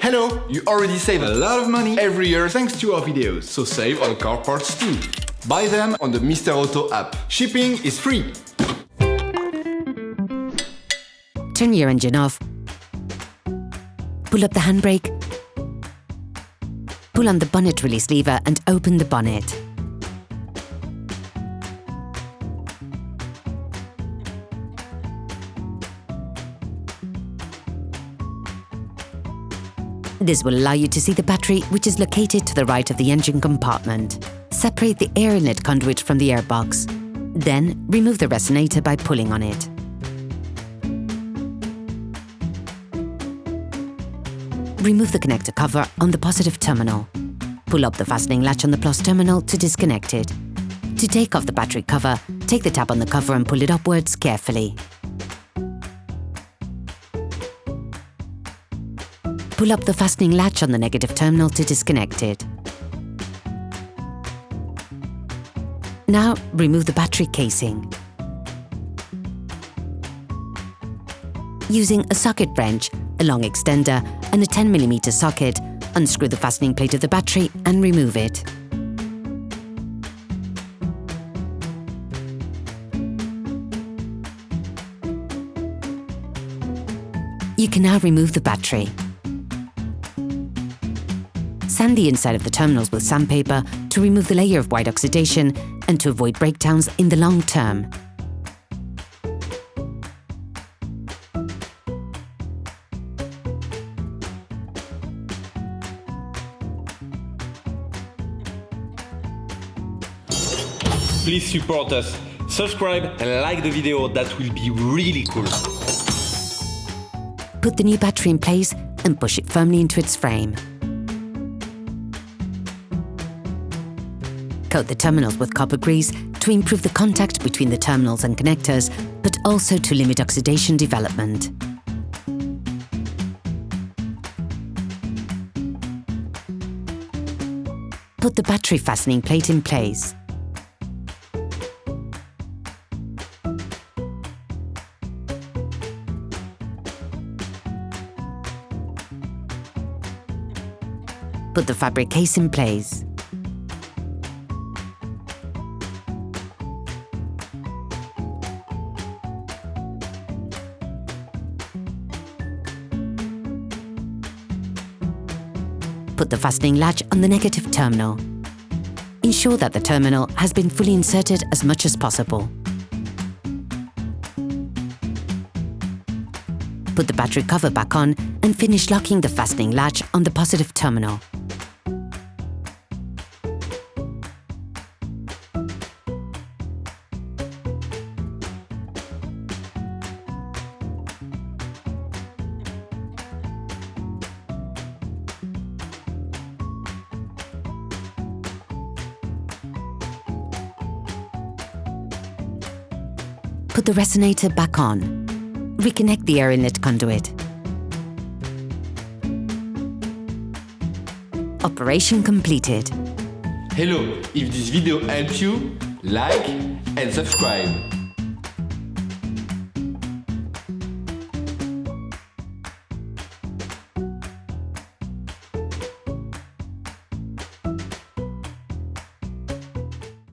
Hello! You already save a lot of money every year thanks to our videos, so save on car parts too. Buy them on the Mr. Auto app. Shipping is free. Turn your engine off. Pull up the handbrake. Pull on the bonnet release lever and open the bonnet. This will allow you to see the battery, which is located to the right of the engine compartment. Separate the air inlet conduit from the airbox. Then, remove the resonator by pulling on it. Remove the connector cover on the positive terminal. Pull up the fastening latch on the plus terminal to disconnect it. To take off the battery cover, take the tab on the cover and pull it upwards carefully. Pull up the fastening latch on the negative terminal to disconnect it. Now, remove the battery casing. Using a socket wrench, a long extender and a 10mm socket, unscrew the fastening plate of the battery and remove it. You can now remove the battery. Sand the inside of the terminals with sandpaper to remove the layer of white oxidation and to avoid breakdowns in the long term. Please support us. Subscribe and like the video, that will be really cool. Put the new battery in place and push it firmly into its frame. Coat the terminals with copper grease to improve the contact between the terminals and connectors, but also to limit oxidation development. Put the battery fastening plate in place. Put the fabric case in place. Put the fastening latch on the negative terminal. Ensure that the terminal has been fully inserted as much as possible. Put the battery cover back on and finish locking the fastening latch on the positive terminal. Put the resonator back on. Reconnect the air inlet conduit. Operation completed. Hello! If this video helps you, like and subscribe.